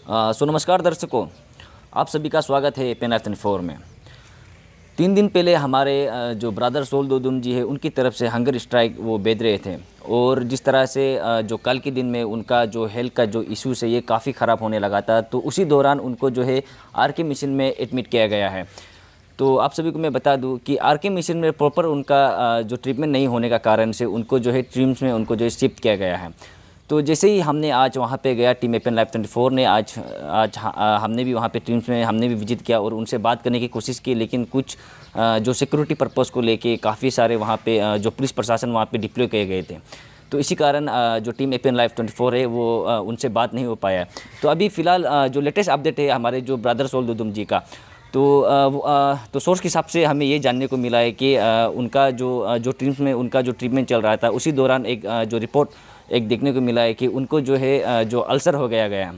नमस्कार दर्शकों, आप सभी का स्वागत है पेन लाइफ 24 में। 3 दिन पहले हमारे जो ब्रदर सोल दोदुम जी है उनकी तरफ से हंगर स्ट्राइक वो बेच रहे थे और जिस तरह से जो कल के दिन में उनका जो हेल्थ का जो इश्यूज़ है ये काफ़ी ख़राब होने लगा था, तो उसी दौरान उनको जो है आरके मिशन में एडमिट किया गया है। तो आप सभी को मैं बता दूं कि आरके मिशन में प्रॉपर उनका जो ट्रीटमेंट नहीं होने का कारण से उनको जो है ट्रिम्स में उनको जो है शिफ्ट किया गया है। तो जैसे ही हमने आज वहाँ पे गया, टीम पेन लाइफ 24 ने आज हमने भी वहाँ पे टीम्स में हमने भी विजिट किया और उनसे बात करने की कोशिश की, लेकिन कुछ जो सिक्योरिटी पर्पज़ को लेके काफ़ी सारे वहाँ पे जो पुलिस प्रशासन वहाँ पे डिप्लॉय किए गए थे, तो इसी कारण जो टीम पेन लाइफ 24 है वो उनसे बात नहीं हो पाया। तो अभी फ़िलहाल जो लेटेस्ट अपडेट है हमारे जो ब्रदर सोल दोदुम जी का, तो सोर्स के हिसाब से हमें ये जानने को मिला है कि उनका जो टीम्स में उनका जो ट्रीटमेंट चल रहा था उसी दौरान एक जो रिपोर्ट एक देखने को मिला है कि उनको जो है जो अल्सर हो गया।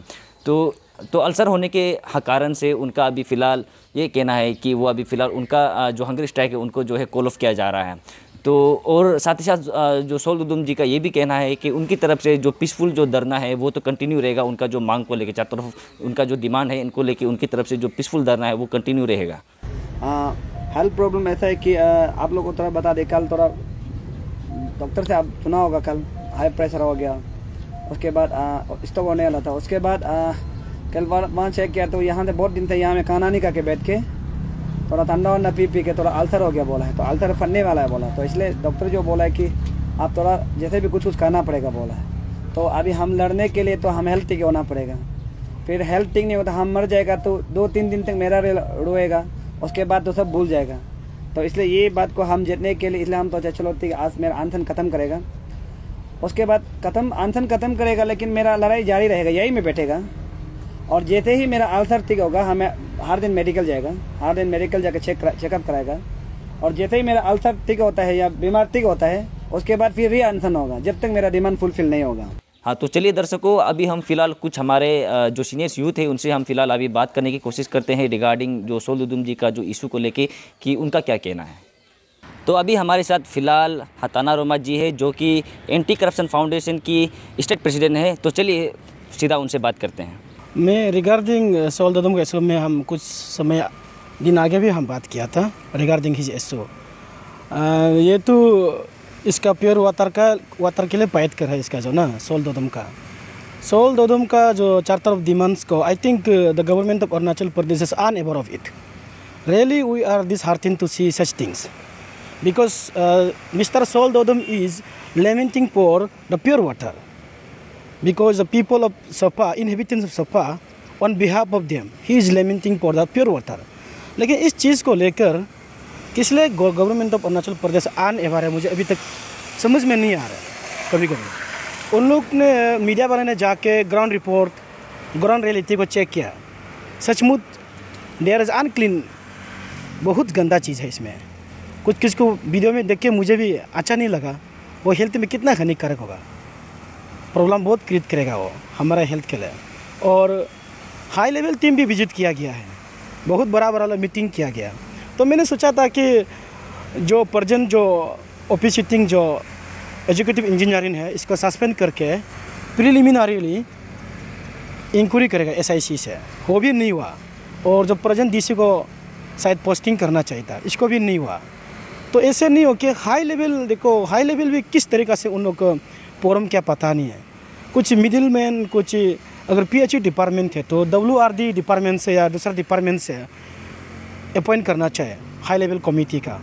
तो अल्सर होने के कारण से उनका अभी फ़िलहाल ये कहना है कि वो अभी फ़िलहाल उनका जो हंगर स्ट्राइक है उनको जो है कॉल ऑफ किया जा रहा है। तो और साथ ही साथ जो सोल दोदुम जी का ये भी कहना है कि उनकी तरफ से जो पीसफुल जो धरना है वो तो कंटिन्यू रहेगा, उनका जो मांग को लेकर चारों तरफ उनका जो डिमांड है इनको लेके उनकी तरफ से जो पीसफुल धरना है वो कंटिन्यू रहेगा। हेल्थ प्रॉब्लम ऐसा है कि आप लोग को थोड़ा बता दें, कल थोड़ा डॉक्टर से आप सुना होगा, कल हाई प्रेशर हो गया, उसके बाद स्टॉक होने वाला था, उसके बाद कल वहाँ चेक किया तो यहाँ से बहुत दिन से यहाँ में खाना नहीं करके बैठ के थोड़ा ठंडा वंडा पी के थोड़ा अल्सर हो गया बोला है, तो अल्सर फटने वाला है बोला, तो इसलिए डॉक्टर जो बोला है कि आप थोड़ा जैसे भी कुछ करना पड़ेगा बोला है। तो अभी हम लड़ने के लिए तो हम हेल्थ ठीक होना पड़ेगा, फिर हेल्थ ठीक नहीं होता हम मर जाएगा तो 2-3 दिन तक मेरा रोएगा, उसके बाद तो सब भूल जाएगा। तो इसलिए ये बात को हम जीतने के लिए इसलिए हम तो चलो ठीक आज मेरा अनशन ख़त्म करेगा, उसके बाद अनशन ख़त्म करेगा, लेकिन मेरा लड़ाई जारी रहेगा, यही में बैठेगा। और जैसे ही मेरा अल्सर ठीक होगा हमें हर दिन मेडिकल जाएगा, हर दिन मेडिकल जाकर चेकअप कराएगा, और जैसे ही मेरा अल्सर ठीक होता है या बीमार ठीक होता है उसके बाद फिर अनशन होगा जब तक मेरा डिमांड फुलफिल नहीं होगा। हाँ, तो चलिए दर्शकों, अभी हम फ़िलहाल कुछ हमारे जो सीनियर्स यूथ है उनसे हम फ़िलहाल अभी बात करने की कोशिश करते हैं रिगार्डिंग जो सोल दोदुम जी का जो इशू को लेके कि उनका क्या कहना है। तो अभी हमारे साथ फ़िलहाल हताना रोमा जी है जो कि एंटी करप्शन फाउंडेशन की स्टेट प्रेसिडेंट है। तो चलिए सीधा उनसे बात करते हैं। मैं रिगार्डिंग सोल दोदुम के इशू में हम कुछ समय दिन आगे भी हम बात किया था रिगार्डिंग हिज इशू। ये तो इसका प्योर वाटर के लिए फाइट कर है इसका जो ना सोल दोदुम का जो चार तरफ डिमांड्स को I think the government of Arunachal Pradesh is unaware of it. Really we are disheartened to see such things because Mr. Sol Dodum is lamenting for the pure water because the people of Sapa, inhabitants of Sapa, on behalf of them, he is lamenting for the pure water. लेकिन इस चीज़ को लेकर किस लिए government of Arunachal Pradesh unaware है मुझे अभी तक समझ में नहीं आ रहा है। कभी उन लोग ने मीडिया वाले ने जाके ग्राउंड रियलिटी को चेक किया, सचमुच देयर इज़ अनक्लीन, बहुत गंदा चीज़ है इसमें। कुछ को वीडियो में देख के मुझे भी अच्छा नहीं लगा, वो हेल्थ में कितना हानिकारक होगा, प्रॉब्लम बहुत क्रिएट करेगा वो हमारा हेल्थ के लिए। और हाई लेवल टीम भी विजिट किया गया है, बहुत बड़ा मीटिंग किया गया। तो मैंने सोचा था कि जो प्रेजेंट जो ऑफिस सिटिंग जो एजुकेटिव इंजीनियरिंग है इसको सस्पेंड करके प्रिलिमिनरीली इंक्वायरी करेगा SIC से, वो भी नहीं हुआ। और जो प्रेजेंट DC को शायद पोस्टिंग करना चाहिए था, इसको भी नहीं हुआ। तो ऐसे नहीं हो कि हाई लेवल देखो, हाई लेवल भी किस तरीक़ा से उन लोग को फोरम क्या पता नहीं है। कुछ मिडिल मैन, कुछ अगर PhD डिपार्टमेंट है तो WRD डिपार्टमेंट से या दूसरा डिपार्टमेंट से अपॉइंट करना चाहिए हाई लेवल कमेटी का।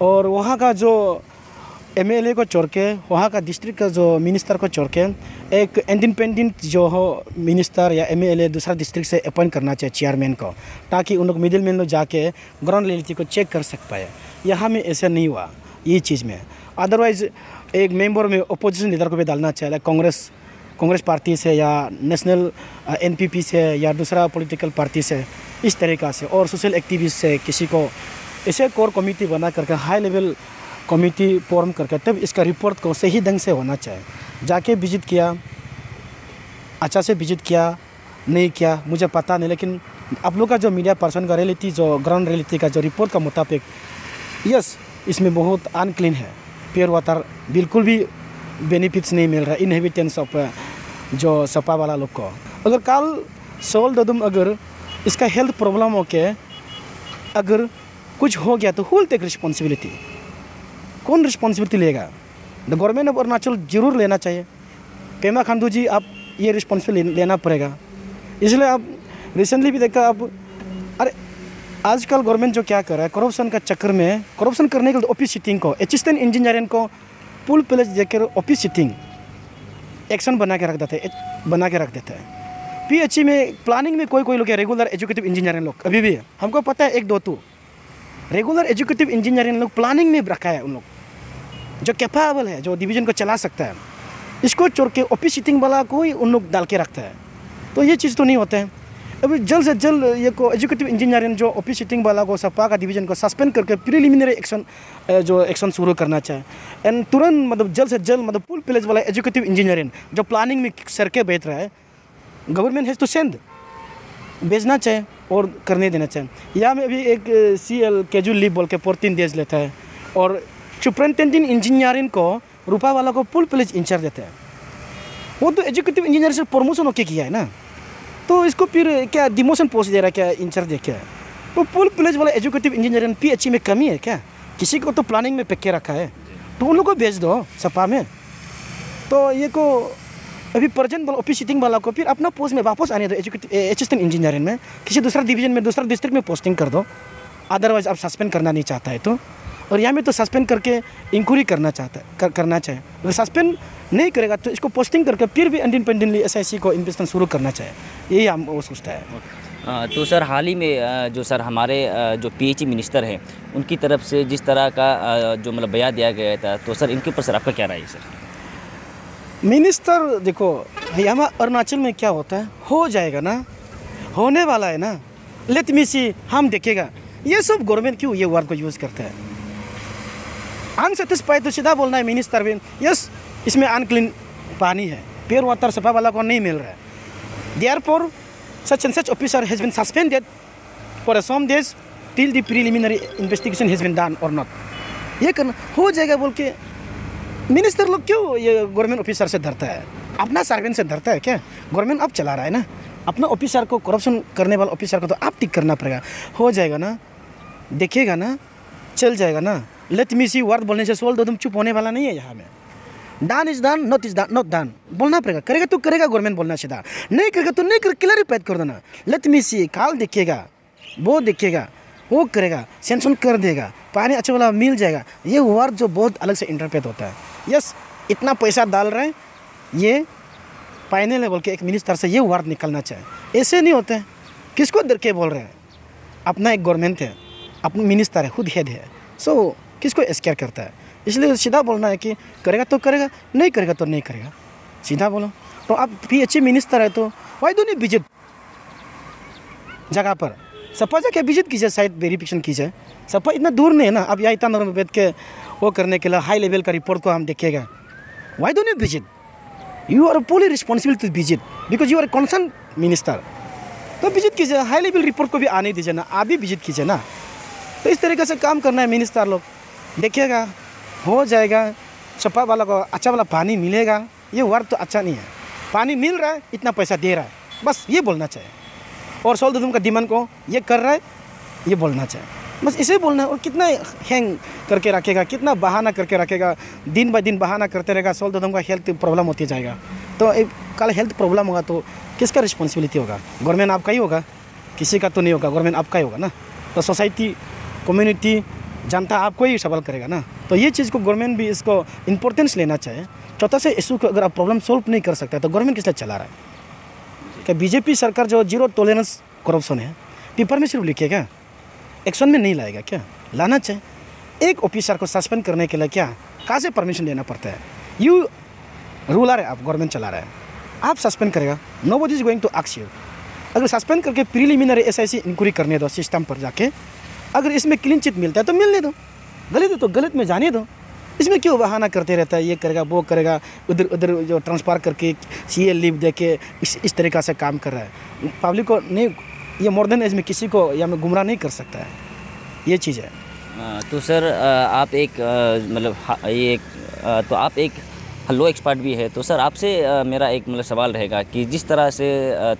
और वहाँ का जो MLA को छोड़ के, वहाँ का डिस्ट्रिक्ट का जो मिनिस्टर को छोड़ के एक इंडिपेंडेंट जो हो मिनिस्टर या MLA दूसरा डिस्ट्रिक्ट से अपॉइंट करना चाहिए चेयरमैन को, ताकि उन लोग मिडिल मैन लोग जाके ग्राउंड रियलिटी को चेक कर सक पाए। यहाँ में ऐसा नहीं हुआ ये चीज़ में। अदरवाइज़ एक मेंबर में अपोजिशन लीडर को भी डालना चाहिए, कांग्रेस पार्टी से या नेशनल NPP से या दूसरा पॉलिटिकल पार्टी से, इस तरीक़ा से। और सोशल एक्टिविस्ट से किसी को ऐसे कोर कमेटी बना करके हाई लेवल कमेटी फॉर्म करके तब इसका रिपोर्ट को सही ढंग से होना चाहिए। जाके विजिट किया, अच्छा से विजिट किया नहीं किया मुझे पता नहीं, लेकिन आप लोग का जो मीडिया पर्सन का रियलिटी जो ग्राउंड रियलिटी का जो रिपोर्ट का मुताबिक यस इसमें बहुत अनक्लीन है, प्योर वाटर बिल्कुल भी बेनिफिट्स नहीं मिल रहा इनहेबिटेंट्स ऑफ जो सपा वाला लोग को। अगर कल सोल ददुम अगर इसका हेल्थ प्रॉब्लम हो के अगर कुछ हो गया तो हु विल टेक रिस्पॉन्सिबिलिटी? कौन रिस्पॉन्सिबिलिटी लेगा? द गवर्नमेंट ऑफ अरुणाचल जरूर लेना चाहिए। पेमा खांडू जी, आप ये रिस्पॉन्सिबिलिटी लेना पड़ेगा। इसलिए आप रिसेंटली भी देखा, आप अरे आजकल गवर्नमेंट जो क्या कर रहा है, करप्शन का चक्कर में, करप्शन करने के लिए ऑफिस सिटिंग को, असिस्टेंट इंजीनियरिंग को पुल प्लेस देकर ऑफिस सिटिंग एक्शन बना के रख देता है। PHE में प्लानिंग में कोई लोग है, रेगुलर एजुकेटिव इंजीनियरिंग लोग अभी भी है, हमको पता है, एक दो तो रेगुलर एजुकेटिव इंजीनियरिंग लोग प्लानिंग में रखा है। उन लोग जो कैपेबल है, जो डिवीजन को चला सकता है, इसको छोड़ के ऑफिस सिटिंग वाला को ही उन लोग डाल के रखता है। तो ये चीज़ तो नहीं होता है। अभी जल्द से जल्द ये को एजुकेटिव इंजीनियरिंग जो ऑफिस सिटिंग वाला को, सपा का डिवीजन को सस्पेंड करके प्रीलिमिनरी एक्शन शुरू करना चाहिए। एंड तुरंत मतलब जल्द से जल्द मतलब पुल प्लेस वाला एजुकेटिव इंजीनियरिंग जो प्लानिंग में सर के बैठ रहा है, गवर्नमेंट हैज़ टू सेंड, भेजना चाहिए और करने देना चाहिए। यहाँ में अभी एक CL कैजुअल लीव बोल के 14 डेज लेता है, और सुपरिटेंडेंट इंजीनियरिंग को रूपा वाला को पुल प्लेस इंचार्ज देता है। वो तो एजुकेटिव इंजीनियर से प्रमोशन होके किया है ना, तो इसको फिर क्या डिमोशन पोस्ट दे रहा है क्या? इंचार्ज दे क्या? तो पुल प्लेस वाला एजुकेटिव इंजीनियरिंग PHE में कमी है क्या? किसी को तो प्लानिंग में पक्के रखा है, तो उन लोग को भेज दो सपा में। तो ये को अभी प्रेजेंट वाला ऑफिस सिटिंग वाला को फिर अपना पोस्ट में वापस आने दो, एजुकेटिव असिस्टेंट इंजीनियरिंग में किसी दूसरा डिवीजन में, दूसरा डिस्ट्रिक्ट में पोस्टिंग कर दो। अदरवाइज आप सस्पेंड करना नहीं चाहता है तो, और यहाँ में तो सस्पेंड करके इंक्वायरी करना चाहता है, करना चाहिए। अगर सस्पेंड नहीं करेगा तो इसको पोस्टिंग करके फिर भी इंडिपेंडेंटली SIC को इन्वेस्टमेंट शुरू करना चाहिए, यही हम वो सोचता है। तो सर हाल ही में जो सर हमारे जो PHE मिनिस्टर हैं, उनकी तरफ से जिस तरह का जो मतलब बयान दिया गया था, तो सर इनके ऊपर सर आपका क्या राय है? सर मिनिस्टर देखो, यहाँ अरुणाचल में क्या होता है, हो जाएगा ना, होने वाला है ना, लेट मी सी, हम देखेगा। ये सब गवर्नमेंट क्यों ये वर्ड को यूज़ करता है? अनसेटिस्फाइड तो सीधा बोलना है मिनिस्टर भी, यस इसमें अनक्लीन पानी है, प्योर वाटर सफा वाला को नहीं मिल रहा है, therefore such and such officer has been suspended for some days till the preliminary investigation has been done और नॉट। ये करना हो जाएगा बोल के मिनिस्टर लोग क्यों ये गवर्नमेंट ऑफिसर से डरता है? अपना सर्वेंट से डरता है क्या? गवर्नमेंट अब चला रहा है ना, अपना ऑफिसर को, करप्शन करने वाला ऑफिसर को तो आप टिक करना पड़ेगा। हो जाएगा ना, देखेगा ना, चल जाएगा ना। लेट मी सी वर्ड बोलने से सोल ददुम चुप होने वाला नहीं है। यहाँ में done is done, not done बोलना पड़ेगा। करेगा तो करेगा गवर्नमेंट, बोलना सीधा, नहीं करेगा तो नहीं कर, क्लैरिफाई कर देना। लेट मी सी, काल देखेगा, वो देखेगा, वो करेगा, सेंक्शन कर देगा, पानी अच्छा वाला मिल जाएगा। ये वर्ड जो बहुत अलग से इंटरप्रेट होता है। यस, इतना पैसा डाल रहे हैं, ये फाइनल लेवल के एक मिनिस्टर से ये वर्ड निकलना चाहिए। ऐसे नहीं होते हैं, किसको डर के बोल रहे हैं? अपना एक गवर्नमेंट है, अपना मिनिस्टर है, खुद हेड है, सो किसको स्केयर करता है? इसलिए सीधा बोलना है कि करेगा तो करेगा, नहीं करेगा तो नहीं करेगा, सीधा बोलो। तो आप PHE मिनिस्टर है तो वाई डोंट यू विजिट जगह पर? सपा जाके विजिट कीजिए, साइट वेरिफिकेशन कीजिए। सपा इतना दूर नहीं है ना, अब यहाँ इतना में बैठ के वो करने के लिए हाई लेवल का रिपोर्ट को हम देखेगा। Why don't you visit? You are fully responsible to visit because you are concern minister. तो विजिट कीजिए, हाई लेवल रिपोर्ट को भी आने दीजिए ना, आप भी विजिट कीजिए ना। तो इस तरीके से काम करना है मिनिस्टर लोग, देखिएगा हो जाएगा। सपा वाला को अच्छा वाला पानी मिलेगा, ये वर्ड तो अच्छा नहीं है। पानी मिल रहा है, इतना पैसा दे रहा है, बस ये बोलना चाहिए। और सोल ददुम का डिमांड को ये कर रहा है, ये बोलना चाहिए, बस इसे बोलना है। और कितना हैंग करके रखेगा, कितना बहाना करके रखेगा, दिन बाय दिन बहाना करते रहेगा। सोल ददुम का हेल्थ प्रॉब्लम होती जाएगा, तो कल हेल्थ प्रॉब्लम होगा तो किसका रिस्पॉन्सिबिलिटी होगा? गवर्नमेंट आपका ही होगा, किसी का तो नहीं होगा, गवर्नमेंट आपका ही होगा ना। तो सोसाइटी, कम्युनिटी, जनता आपको ही सवाल करेगा ना। तो ये चीज़ को गवर्नमेंट भी इसको इम्पोर्टेंस लेना चाहिए। छोटा से इशू को अगर आप प्रॉब्लम सॉल्व नहीं कर सकता तो गवर्नमेंट किस लिए चला रहा है? क्या BJP सरकार जो जीरो टॉलरेंस करप्शन है, पेपर में सिर्फ लिखेगा, एक्शन में नहीं लाएगा क्या? लाना चाहिए। एक ऑफिसर को सस्पेंड करने के लिए क्या कहाँ से परमिशन लेना पड़ता है? यू रूलर है, आप गवर्नमेंट चला रहा है, आप सस्पेंड करेगा, nobody is going to ask you. अगर सस्पेंड करके प्रीलिमिनरी SIC इंक्वायरी करने दो सिस्टम पर जाके, अगर इसमें क्लीन चिट मिलता है तो मिलने दो, गलत है तो गलत में जाने दो। इसमें क्यों बहाना करते रहता है, ये करेगा वो करेगा, उधर उधर जो ट्रांसफर करके CA लीव दे के इस तरीक़ा से काम कर रहा है। पब्लिक को नहीं, ये मॉडर्न एज में किसी को या में गुमराह नहीं कर सकता है, ये चीज़ है। तो सर आप एक मतलब ये तो आप एक लो एक्सपर्ट भी है। तो सर आपसे मेरा एक मतलब सवाल रहेगा कि जिस तरह से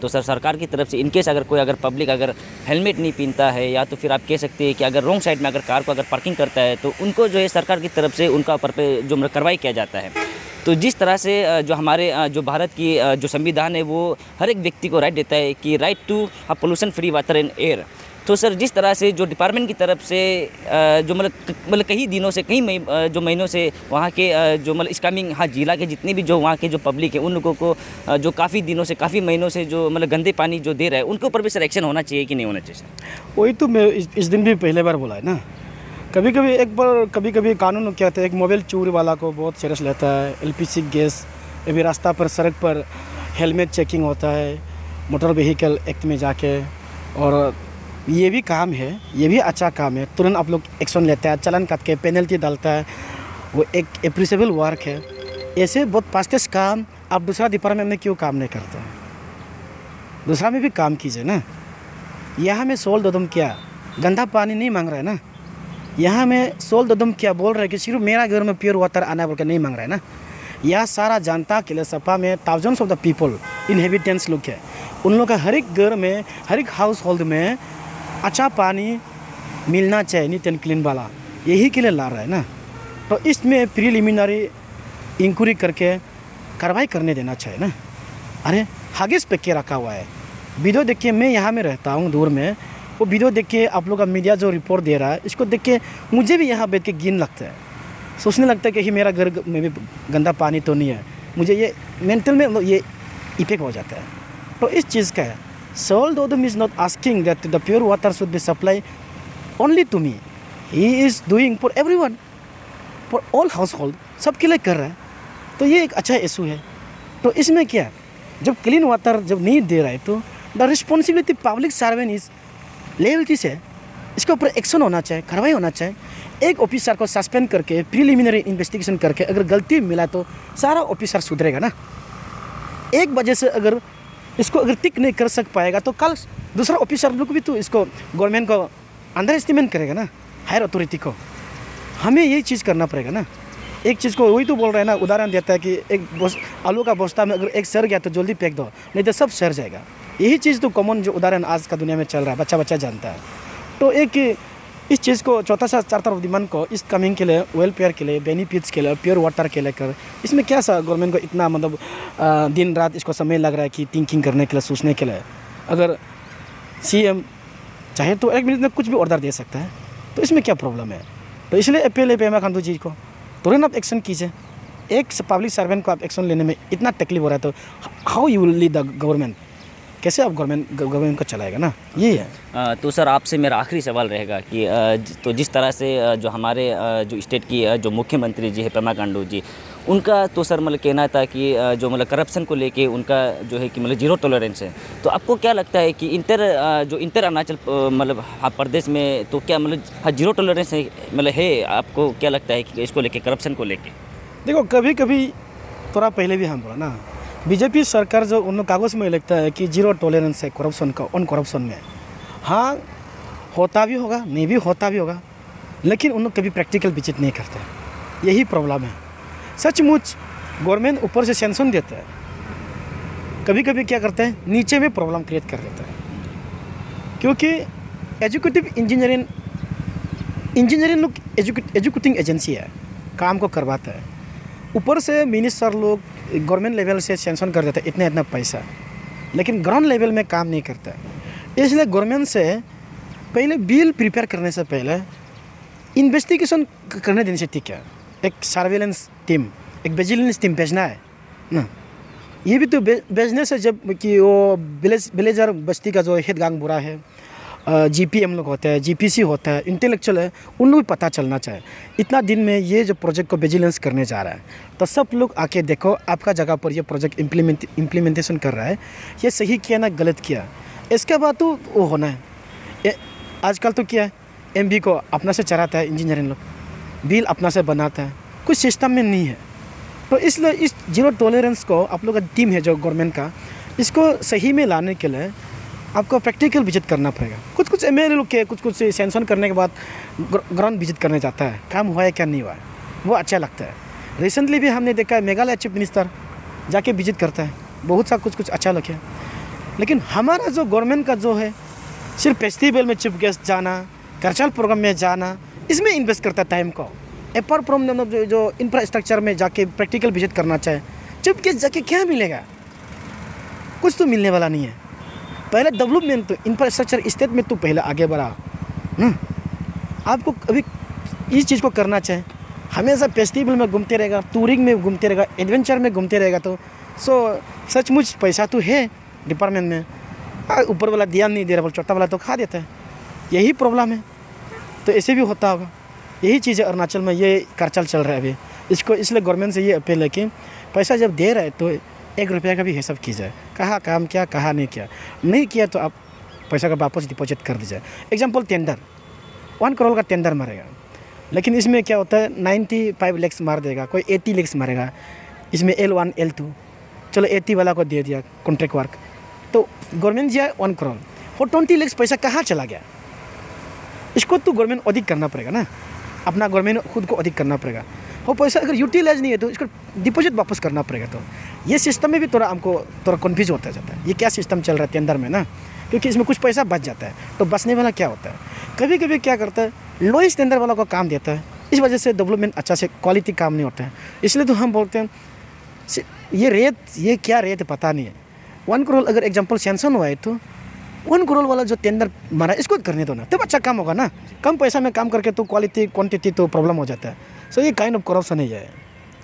तो सर सरकार की तरफ से इनकेस अगर पब्लिक अगर हेलमेट नहीं पहनता है, या तो फिर आप कह सकते हैं कि अगर रॉन्ग साइड में अगर कार को अगर पार्किंग करता है, तो उनको जो है सरकार की तरफ से उनका ऊपर पे जो मतलब कार्रवाई किया जाता है। तो जिस तरह से जो हमारे जो भारत की जो संविधान है वो हर एक व्यक्ति को राइट देता है कि right to pollution free water and air. तो सर जिस तरह से जो डिपार्टमेंट की तरफ से जो मतलब कई दिनों से जो महीनों से वहाँ के जो मतलब स्कैमिंग जिला के जितने भी जो वहाँ के जो पब्लिक है उन लोगों को जो काफ़ी दिनों से काफ़ी महीनों से जो मतलब गंदे पानी जो दे रहा है उनके ऊपर भी सर एक्शन होना चाहिए कि नहीं होना चाहिए सर? वही तो मैं इस दिन भी पहले बार बोला है ना। कभी कभी कानून क्या कहते हैं, एक मोबाइल चोरी वाला को बहुत सीरियस लेता है, LPG गैस, अभी रास्ता पर सड़क पर हेलमेट चेकिंग होता है मोटर व्हीकल एक्ट में जाके, और ये भी काम है, ये भी अच्छा काम है। तुरंत आप लोग एक्शन लेते हैं, चालान काट के पेनल्टी डालता है, वो एक एप्रिसिएबल वर्क है। ऐसे बहुत फास्टेस्ट काम आप दूसरा डिपार्टमेंट में क्यों काम नहीं करते? दूसरा में भी काम कीजिए ना। यहाँ में सोल ददम क्या गंदा पानी नहीं मांग रहा है ना, यहाँ में सोल ददम क्या बोल रहा है कि सिर्फ मेरा घर में प्योर वाटर आना बोल के नहीं मांग रहा है ना। यह सारा जनता के लिए सपा में thousands of the people inhabitants लोग है, उन लोग का हर एक घर में हर एक हाउस होल्ड में अच्छा पानी मिलना चाहिए, नीट एंड क्लीन वाला, यही के लिए ला रहा है ना। तो इसमें प्रीलिमिनरी इंक्वायरी करके कार्रवाई करने देना चाहिए ना। अरे हगिस पे के रखा हुआ है, वीडियो देख के मैं यहाँ में रहता हूँ दूर में, वो वीडियो देख के आप लोग का मीडिया जो रिपोर्ट दे रहा है इसको देख के मुझे भी यहाँ बैठ के घिन लगता है, सोचने लगता है कि मेरा घर में भी गंदा पानी तो नहीं है, मुझे ये मेंटल में ये इफेक्ट हो जाता है। तो इस चीज़ का है, Saul Dodum is not asking that the pure water should be supplied only to me. He is doing for everyone, for all household, सबके लिए कर रहा है। तो ये एक अच्छा इशू है। तो इसमें क्या, जब क्लीन वाटर जब नहीं दे रहा है तो the responsibility public servant is level से इसके ऊपर एक्शन होना चाहिए, कार्रवाई होना चाहिए। एक ऑफिसर को सस्पेंड करके प्रीलिमिनरी इन्वेस्टिगेशन करके अगर गलती मिला तो सारा ऑफिसर सुधरेगा ना। एक वजह से अगर इसको अगर टिक नहीं कर सक पाएगा तो कल दूसरा ऑफिसर लोग भी तो इसको गवर्नमेंट को अंडर एस्टिमेट करेगा ना, हायर अथॉरिटी को। हमें यही चीज़ करना पड़ेगा ना। एक चीज़ को वही तो बोल रहे हैं ना, उदाहरण देता है कि एक आलू का बस्ता में अगर एक सर गया तो जल्दी फेंक दो, नहीं तो सब सर जाएगा। यही चीज़ तो कॉमन जो उदाहरण आज का दुनिया में चल रहा है, बच्चा जानता है। तो एक इस चीज़ को चौथा सा चार तरफ दिमाग को इस कमिंग के लिए, वेलफेयर के लिए, बेनिफिट्स के लिए, प्योर वाटर के लेकर, इसमें क्या सा गवर्नमेंट को इतना मतलब दिन रात इसको समय लग रहा है कि थिंकिंग करने के लिए, सोचने के लिए। अगर CM चाहे तो 1 मिनट में कुछ भी ऑर्डर दे सकता है, तो इसमें क्या प्रॉब्लम है? तो इसलिए पहले पेमा खांडू जी को तुरंत आप एक्शन कीजिए। एक पब्लिक सर्वेंट को आप एक्शन लेने में इतना तकलीफ हो रहा है तो how you will lead the government, कैसे आप गवर्नमेंट को चलाएगा ना, ये है। तो सर आपसे मेरा आखिरी सवाल रहेगा कि तो जिस तरह से जो हमारे जो स्टेट की जो मुख्यमंत्री जी है पेमा खांडू जी, उनका तो सर मतलब कहना था कि जो मतलब करप्शन को लेके उनका जो है कि मतलब जीरो टॉलरेंस है। तो आपको क्या लगता है कि इंटर अरुणाचल मतलब प्रदेश में तो क्या मतलब जीरो टॉलरेंस है, मतलब है? आपको क्या लगता है कि इसको लेके, करप्शन को लेके? देखो कभी कभी थोड़ा पहले भी हम बोला ना, बीजेपी सरकार जो उन कागज़ में लिखता है कि जीरो टॉलरेंस है करप्शन का, ऑन करप्शन में, हाँ होता भी होगा, नहीं भी होता भी होगा, लेकिन उन लोग कभी प्रैक्टिकल विजिट नहीं करते। यही प्रॉब्लम है। सचमुच गवर्नमेंट ऊपर से सेंक्शन देता है, कभी कभी क्या करते हैं नीचे में प्रॉब्लम क्रिएट कर देता है। क्योंकि एजुकेटिव इंजीनियरिंग लोग एजुकेटिंग एजेंसी है, काम को करवाता है। ऊपर से मिनिस्टर लोग गवर्नमेंट लेवल से सेंक्शन कर देता है इतना पैसा, लेकिन ग्राउंड लेवल में काम नहीं करता है। इसलिए गवर्नमेंट से पहले बिल प्रिपेयर करने से पहले इन्वेस्टिगेशन करने देने से ठीक है, एक सर्वेलेंस टीम, एक विजिलेंस टीम भेजना है ना। ये भी तो भेजने से जब कि वो विलेजर बस्ती का जो हेड गांग बुरा है, GPM लोग होते हैं, GPC होता है, इंटेलेक्चुअल है, उन लोग भी पता चलना चाहिए। इतना दिन में ये जो प्रोजेक्ट को विजिलेंस करने जा रहा है, तो सब लोग आके देखो आपका जगह पर ये प्रोजेक्ट इम्प्लीमेंटेशन कर रहा है, ये सही किया ना गलत किया, इसके बाद तो वो होना है। आजकल तो क्या है, MB को अपना से चलाता है इंजीनियरिंग लोग, बिल अपना से बनाता है, कुछ सिस्टम में नहीं है। तो इसलिए इस जीरो टॉलरेंस को आप लोग का टीम है जो गवर्नमेंट का, इसको सही में लाने के लिए आपको प्रैक्टिकल विजिट करना पड़ेगा। कुछ MLA लोग के कुछ सेंक्शन करने के बाद ग्राउंड विजिट करने जाता है, काम हुआ है क्या नहीं हुआ है, वो अच्छा लगता है। रिसेंटली भी हमने देखा है मेघालय चीफ मिनिस्टर जाके विजिट करता है, बहुत सा कुछ अच्छा लगे। लेकिन हमारा जो गवर्नमेंट का जो है सिर्फ फेस्टिवल में चीफ गेस्ट जाना, कल्चरल प्रोग्राम में जाना, इसमें इन्वेस्ट करता है टाइम को। अपार्ट फ्रॉम जो इंफ्रास्ट्रक्चर में जाके प्रैक्टिकल विजिट करना चाहे, चीफ गेस्ट जाके क्या मिलेगा? कुछ तो मिलने वाला नहीं है। पहले डेवलपमेंट तो इंफ्रास्ट्रक्चर स्टेट में तो पहले आगे बढ़ा ना। आपको अभी इस चीज़ को करना चाहे, हमेशा फेस्टिवल में घूमते रहेगा, टूरिंग में घूमते रहेगा, एडवेंचर में घूमते रहेगा, तो सचमुच पैसा तो है डिपार्टमेंट में, ऊपर वाला ध्यान नहीं दे रहा, छोटा वाला तो खा देता है। यही प्रॉब्लम है। तो ऐसे भी होता होगा। यही चीज़ है अरुणाचल में, ये कार्चल चल रहा है अभी। इसको इसलिए गवर्नमेंट से ये अपील है कि पैसा जब दे रहा है तो 1 रुपया का भी हिसाब कीजिए, कहाँ काम किया, कहाँ नहीं किया तो आप पैसा का वापस डिपॉजिट कर दीजिए। एग्जाम्पल टेंडर, 1 करोड़ का टेंडर मारेगा, लेकिन इसमें क्या होता है 95 लाख मार देगा, कोई 80 लाख मारेगा। इसमें L1 L2, चलो 80 वाला को दे दिया कॉन्ट्रैक्ट वर्क, तो गवर्नमेंट दिया 1 करोड़, वो 20 लाख पैसा कहाँ चला गया? इसको तो गवर्नमेंट ऑडिट करना पड़ेगा ना, अपना गवर्नमेंट खुद को ऑडिट करना पड़ेगा। वो पैसा अगर यूटिलाइज नहीं है तो इसको डिपॉजिट वापस करना पड़ेगा। तो ये सिस्टम में भी हमको थोड़ा कन्फ्यूज होता जाता है, ये क्या सिस्टम चल रहा है टेंडर में ना, क्योंकि इसमें कुछ पैसा बच जाता है। तो बचने वाला क्या होता है, कभी कभी क्या करता है लोएस्ट टेंडर वाला को काम देता है, इस वजह से डेवलपमेंट अच्छा से क्वालिटी काम नहीं होता है। इसलिए तो हम बोलते हैं ये क्या रेट पता नहीं है। 1 करोड़ अगर एग्जाम्पल सैंक्शन हुआ है तो 1 करोड़ वाला जो टेंडर मारा इसको करने दो ना, तब अच्छा काम होगा ना। कम पैसा में काम करके तो क्वालिटी क्वांटिटी तो प्रॉब्लम हो जाता है। सो ये काइंड ऑफ करप्शन ही है।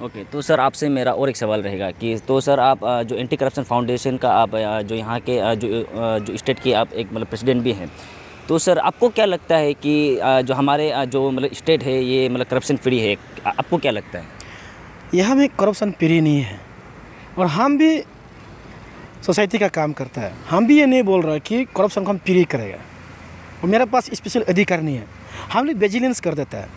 ओके, तो सर आपसे मेरा और एक सवाल रहेगा कि तो सर आप जो एंटी करप्शन फाउंडेशन का आप जो यहाँ के जो स्टेट के आप एक मतलब प्रेसिडेंट भी हैं, तो सर आपको क्या लगता है कि जो हमारे जो मतलब स्टेट है ये मतलब करप्शन फ्री है? आपको क्या लगता है? यहाँ में करप्शन फ्री नहीं है, और हम भी सोसाइटी का काम करता है। हम भी ये नहीं बोल रहे कि करप्शन को हम फ्री करेगा, और मेरे पास स्पेशल अधिकार नहीं है। हम लोग विजिलेंस कर देता है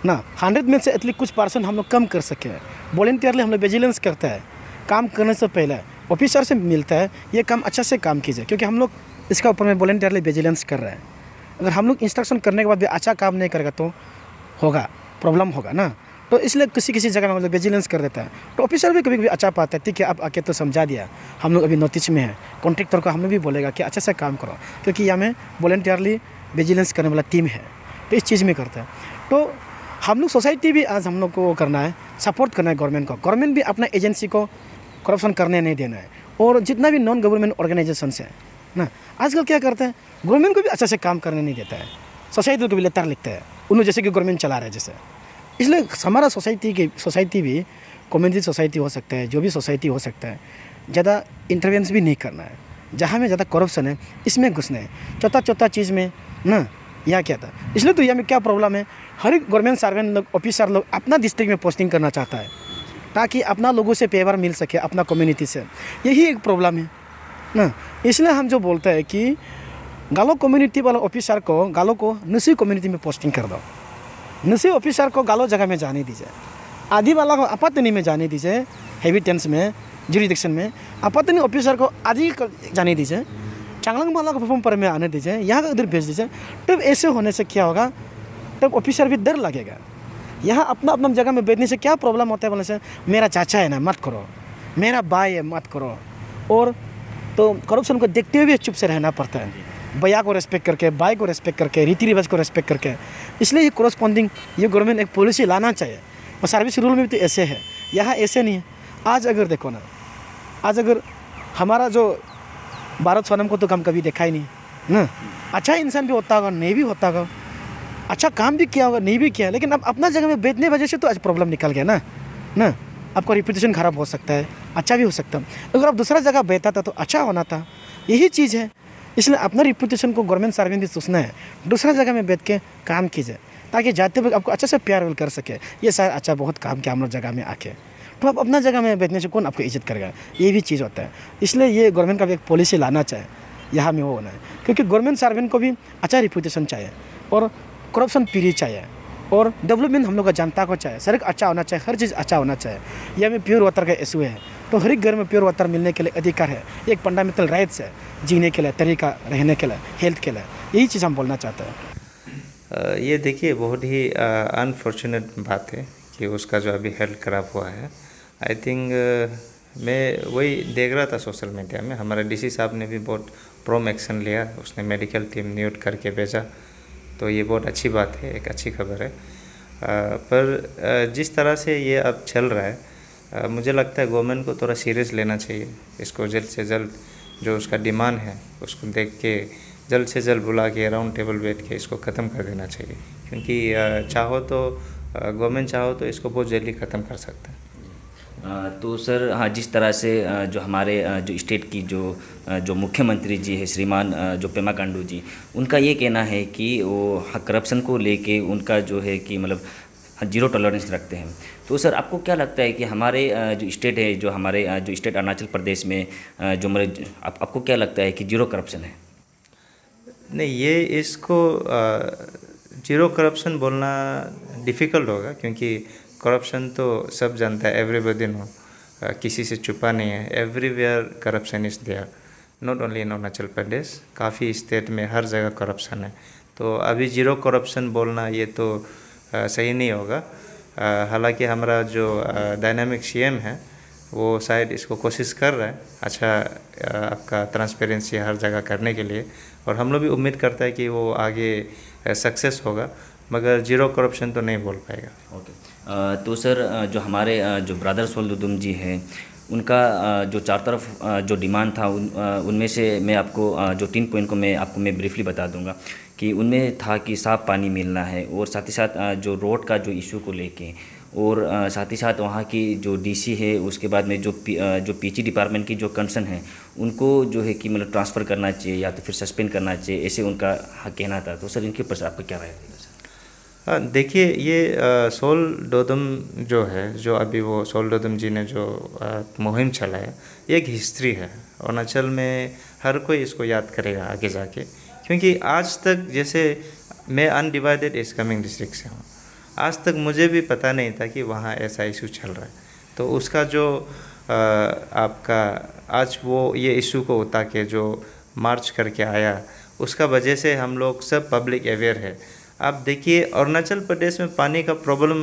ना, 100 में से एटलीस्ट कुछ % हम लोग कम कर सके। वॉलंटियरली हम लोग विजिलेंस करता है, काम करने से पहले ऑफिसर से मिलता है, ये काम अच्छा से काम कीजिए, क्योंकि हम लोग इसका ऊपर में वॉलंटियरली विजिलेंस कर रहे हैं। अगर हम लोग इंस्ट्रक्शन करने के बाद भी अच्छा काम नहीं करेगा तो होगा प्रॉब्लम होगा ना। तो इसलिए किसी जगह में मतलब विजिलेंस कर देता है, तो ऑफिसर भी कभी कभी अच्छा पाता है, ठीक है अब आके तो समझा दिया, हम लोग अभी नोटिस में है। कॉन्ट्रैक्टर को हम लोग भी बोलेगा कि अच्छा से काम करो, क्योंकि यहाँ में वॉलंटियरली विजिलेंस करने वाला टीम है, तो इस चीज़ में करता है। तो हम लोग सोसाइटी भी आज हम लोग को करना है, सपोर्ट करना है गवर्नमेंट को। गवर्नमेंट भी अपना एजेंसी को करप्शन करने नहीं देना है। और जितना भी नॉन गवर्नमेंट ऑर्गेनाइजेशन है ना, आजकल क्या करते हैं गवर्नमेंट को भी अच्छा से काम करने नहीं देता है, सोसाइटी को भी लेटर लिखता है उन्होंने जैसे कि गवर्नमेंट चला रहा है जैसे। इसलिए हमारा सोसाइटी भी कम्युनिटी सोसाइटी हो सकता है, जो भी सोसाइटी हो सकता है, ज़्यादा इंटरवेंस भी नहीं करना है। जहाँ में ज़्यादा करप्शन है इसमें घुसना है, छोटा चीज़ में ना। यहाँ क्या था, इसलिए तो यहाँ में क्या प्रॉब्लम है, हर एक गवर्नमेंट सर्वेंट लोग ऑफिसर लोग अपना डिस्ट्रिक्ट में पोस्टिंग करना चाहता है, ताकि अपना लोगों से फेवर मिल सके, अपना कम्युनिटी से। यही एक प्रॉब्लम है ना। इसलिए हम जो बोलते हैं कि गालो कम्युनिटी वाला ऑफिसर को गालो को नसी कम्युनिटी में पोस्टिंग कर दो, नसी ऑफिसर को गालो जगह में जाने दीजिए, आदि वाला को आपातनी में जाने दीजिए, हैवी टेंस में जुरिडिक्शन में आपातनी ऑफिसर को आदि जाने दीजिए, चांगलांग वाला को परफॉर्म पर में आने दीजिए, यहाँ का उधर भेज दीजिए। तब ऐसे होने से क्या होगा, तब ऑफिसर भी डर लगेगा। यहाँ अपना जगह में बैठने से क्या प्रॉब्लम होता है बोलने से, मेरा चाचा है ना मत करो, मेरा भाई है मत करो। और तो करप्शन को देखते हुए चुप से रहना पड़ता है, भैया को रेस्पेक्ट करके, भाई को रेस्पेक्ट करके, रीति रिवाज को रेस्पेक्ट करके। इसलिए ये कोरस्पॉन्डिंग ये गवर्नमेंट एक पॉलिसी लाना चाहिए। और सर्विस रूल में भी तो ऐसे है, यहाँ ऐसे नहीं है। आज अगर देखो ना, आज अगर हमारा जो भारत स्वयं को तो हम कभी देखा ही नहीं ना। अच्छा इंसान भी होता होगा, नहीं भी होता होगा, अच्छा काम भी किया होगा, नहीं भी किया, लेकिन अब अपना जगह में बैठने वजह से तो आज प्रॉब्लम निकल गया ना। आपका रिप्यूटेशन खराब हो सकता है, अच्छा भी हो सकता है। अगर आप दूसरा जगह बैठा था तो अच्छा होना था, यही चीज़ है। इसलिए अपना रिप्यूटेशन को गवर्नमेंट सर्वेंट भी सोचना है, दूसरा जगह में बैठ के काम कीजिए, ताकि जाते वक्त आपको अच्छा से प्यार विल कर सके। ये शायद अच्छा बहुत काम किया हम लोग जगह में आके, तो आप अपना जगह में बैठने से कौन आपको इज्जत करेगा, ये भी चीज़ होता है। इसलिए ये गवर्नमेंट का भी एक पॉलिसी लाना चाहिए, यहाँ में वो होना है। क्योंकि गवर्नमेंट सर्वेंट को भी अच्छा रिप्यूटेशन चाहिए, और करप्शन फ्री चाहिए, और डेवलपमेंट हम लोग का जनता को चाहिए, सड़क अच्छा होना चाहिए, हर चीज़ अच्छा होना चाहिए। यह में प्योर वाटर का इशू है, तो हर एक घर में प्योर वाटर मिलने के लिए अधिकार है, एक फंडामेंटल राइट्स है, जीने के लिए, तरीका रहने के लिए, हेल्थ के लिए। यही चीज़ हम बोलना चाहते हैं। ये देखिए बहुत ही अनफॉर्चुनेट बात है कि उसका जो अभी हेल्थ ख़राब हुआ है। आई थिंक मैं वही देख रहा था सोशल मीडिया में, हमारे डीसी साहब ने भी बहुत प्रोम एक्शन लिया, उसने मेडिकल टीम नियुक्त करके भेजा, तो ये बहुत अच्छी बात है, एक अच्छी खबर है। पर जिस तरह से ये अब चल रहा है, मुझे लगता है गवर्नमेंट को थोड़ा सीरियस लेना चाहिए, इसको जल्द से जल्द जो उसका डिमांड है उसको देख के जल्द से जल्द बुला के राउंड टेबल बैठ के इसको ख़त्म कर देना चाहिए, क्योंकि चाहो तो गवर्नमेंट चाहो तो इसको बहुत जल्दी ख़त्म कर सकता है। तो सर हाँ, जिस तरह से जो हमारे जो स्टेट की जो मुख्यमंत्री जी है श्रीमान जो पेमा खांडू जी, उनका ये कहना है कि वो करप्शन को लेके उनका जो है कि मतलब जीरो टॉलरेंस रखते हैं। तो सर आपको क्या लगता है कि हमारे जो स्टेट है, जो हमारे जो स्टेट अरुणाचल प्रदेश में जो मतलब आपको क्या लगता है कि जीरो करप्शन है? नहीं, ये इसको जीरो करप्शन बोलना डिफ़िकल्ट होगा, क्योंकि करप्शन तो सब जानता है, एवरीबॉडी नो, किसी से छुपा नहीं है, everywhere corruption is there, not only in Arunachal Pradesh, काफ़ी स्टेट में हर जगह करप्शन है। तो अभी जीरो करप्शन बोलना ये तो सही नहीं होगा। हालांकि हमारा जो डायनामिक सीएम है वो शायद इसको कोशिश कर रहा है अच्छा आपका ट्रांसपेरेंसी हर जगह करने के लिए, और हम लोग भी उम्मीद करता है कि वो आगे सक्सेस होगा, मगर जीरो करप्शन तो नहीं बोल पाएगा। ओके। तो सर जो हमारे जो ब्रदर सोल्दुदुम जी हैं, उनका जो चार तरफ जो डिमांड था उनमें से मैं आपको जो 3 पॉइंट को मैं ब्रीफली बता दूंगा कि उनमें था कि साफ़ पानी मिलना है, और साथ ही साथ जो रोड का जो इशू को लेके, और साथ ही साथ वहाँ की जो डीसी है, उसके बाद में जो पीजी डिपार्टमेंट की जो कंसर्न है उनको जो है कि मतलब ट्रांसफ़र करना चाहिए या तो फिर सस्पेंड करना चाहिए, ऐसे उनका कहना था। तो सर इनके ऊपर आपका क्या राय है? देखिए, ये सोल डोदम जो है, जो अभी वो सोल डोदम जी ने जो मुहिम चलाया, ये एक हिस्ट्री है अरुणाचल में, हर कोई इसको याद करेगा आगे जाके, क्योंकि आज तक जैसे मैं अनडिवाइडेड ईस्ट कामेंग डिस्ट्रिक्ट से हूँ, आज तक मुझे भी पता नहीं था कि वहाँ ऐसा इशू चल रहा है। तो उसका जो आपका आज वो ये इशू को उठा के जो मार्च करके आया, उसका वजह से हम लोग सब पब्लिक अवेयर है। आप देखिए, अरुणाचल प्रदेश में पानी का प्रॉब्लम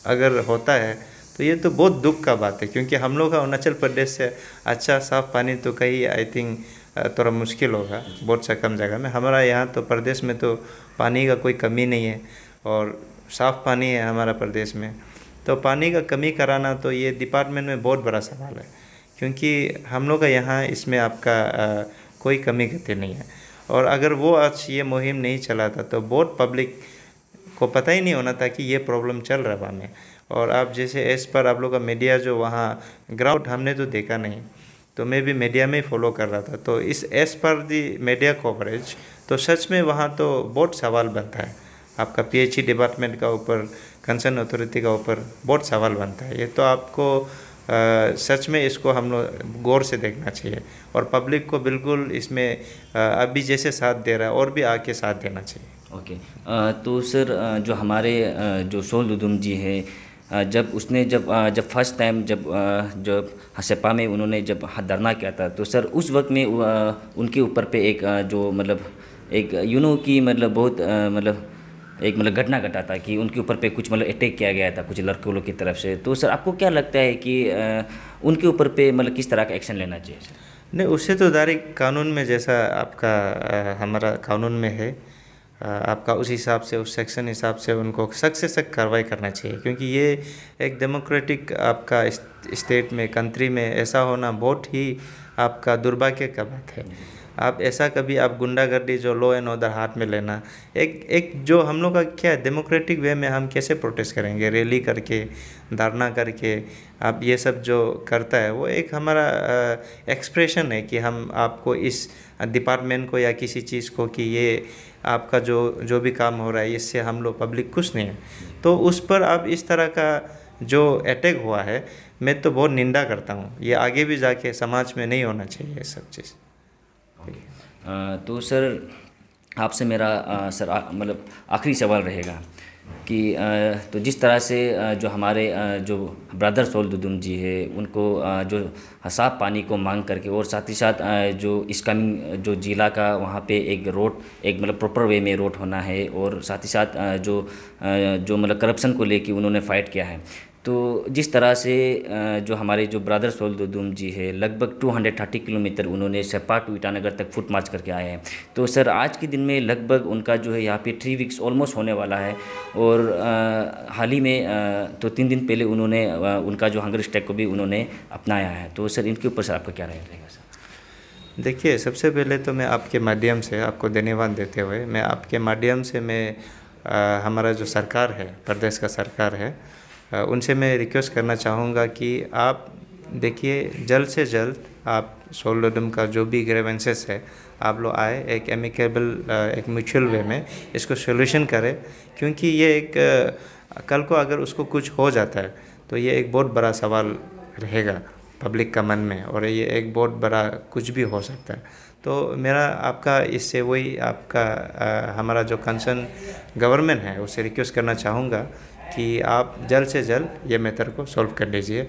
अगर होता है तो ये तो बहुत दुख का बात है, क्योंकि हम लोग का अरुणाचल प्रदेश से अच्छा साफ़ पानी तो कहीं आई थिंक थोड़ा मुश्किल होगा बहुत सा कम जगह में। हमारा यहाँ तो प्रदेश में तो पानी का कोई कमी नहीं है और साफ़ पानी है हमारा प्रदेश में। तो पानी का कमी कराना तो ये डिपार्टमेंट में बहुत बड़ा सवाल है, क्योंकि हम लोग का यहाँ इसमें आपका कोई कमी गति नहीं है। और अगर वो आज ये मुहिम नहीं चलाता तो बहुत पब्लिक को पता ही नहीं होना था कि ये प्रॉब्लम चल रहा है वहाँ में। और आप जैसे एज पर आप लोग का मीडिया जो वहाँ ग्राउंड हमने तो देखा नहीं, तो मैं भी मीडिया में ही फॉलो कर रहा था, तो इस एज पर दी मीडिया कवरेज तो सच में वहाँ तो बहुत सवाल बनता है, आपका पीएचई डिपार्टमेंट का ऊपर, कंसर्न अथॉरिटी का ऊपर बहुत सवाल बनता है। ये तो आपको सच में इसको हम लोग गौर से देखना चाहिए, और पब्लिक को बिल्कुल इसमें अभी जैसे साथ दे रहा है और भी आके साथ देना चाहिए। ओके। तो सर जो हमारे जो सोल दुदुम जी है, जब फर्स्ट टाइम जब हसेपा में उन्होंने जब धरना किया था, तो सर उस वक्त में उनके ऊपर पे एक जो मतलब एक की मतलब बहुत मतलब घटना घटा था कि उनके ऊपर पे कुछ मतलब अटैक किया गया था कुछ लड़कों लोग की तरफ से। तो सर आपको क्या लगता है कि उनके ऊपर पे मतलब किस तरह का एक्शन लेना चाहिए सर? नहीं, उससे तो डायरेक्ट कानून में जैसा आपका हमारा कानून में है, आपका उस हिसाब से उस सेक्शन हिसाब से उनको सख्त से सख्त कार्रवाई करना चाहिए, क्योंकि ये एक डेमोक्रेटिक आपका स्टेट में, कंट्री में ऐसा होना बहुत ही आपका दुर्भाग्य का बात है। आप ऐसा कभी आप गुंडागर्दी जो लॉ एंड ऑर्डर हाथ में लेना, एक जो हम लोग का क्या डेमोक्रेटिक वे में हम कैसे प्रोटेस्ट करेंगे, रैली करके, धरना करके, आप ये सब जो करता है वो एक हमारा एक्सप्रेशन है कि हम आपको इस डिपार्टमेंट को या किसी चीज़ को कि ये आपका जो भी काम हो रहा है इससे हम लोग पब्लिक खुश नहीं है। तो उस पर आप इस तरह का जो अटैक हुआ है, मैं तो बहुत निंदा करता हूँ, ये आगे भी जाके समाज में नहीं होना चाहिए ये सब चीज़। तो सर आपसे मेरा सर मतलब आखिरी सवाल रहेगा कि तो जिस तरह से जो हमारे जो ब्रदर सोल दुदुम जी है उनको जो साफ़ पानी को मांग करके और साथ ही साथ जो इस कमिंग जो जिला का वहाँ पे एक रोड एक मतलब प्रॉपर वे में रोड होना है और साथ ही साथ जो मतलब करप्शन को लेके उन्होंने फ़ाइट किया है। तो जिस तरह से जो हमारे जो ब्रदर सोल दुदुम जी है लगभग 230 किलोमीटर उन्होंने सेपा टू ईटानगर तक फुट मार्च करके आए हैं। तो सर आज के दिन में लगभग उनका जो है यहाँ पे 3 वीक्स ऑलमोस्ट होने वाला है और हाल ही में तो 3 दिन पहले उन्होंने उनका जो हंगर स्ट्राइक को भी उन्होंने अपनाया है। तो सर इनके ऊपर सर आपका क्या राय रहेगा सर? देखिए, सबसे पहले तो मैं आपके माध्यम से आपको धन्यवाद देते हुए मैं आपके माध्यम से हमारा जो सरकार है, प्रदेश का सरकार है, उनसे मैं रिक्वेस्ट करना चाहूँगा कि आप देखिए जल्द से जल्द आप सोल डोदुम का जो भी ग्रेवेंसेस है आप लोग आए एक एमिकेबल एक म्यूचुअल वे में इसको सोल्यूशन करें, क्योंकि ये एक कल को अगर उसको कुछ हो जाता है तो ये एक बहुत बड़ा सवाल रहेगा पब्लिक का मन में और ये एक बहुत बड़ा कुछ भी हो सकता है। तो मेरा आपका इससे वही आपका हमारा जो कंसर्न गवर्नमेंट है उससे रिक्वेस्ट करना चाहूँगा कि आप जल्द से जल्द ये मैटर को सॉल्व कर लीजिए।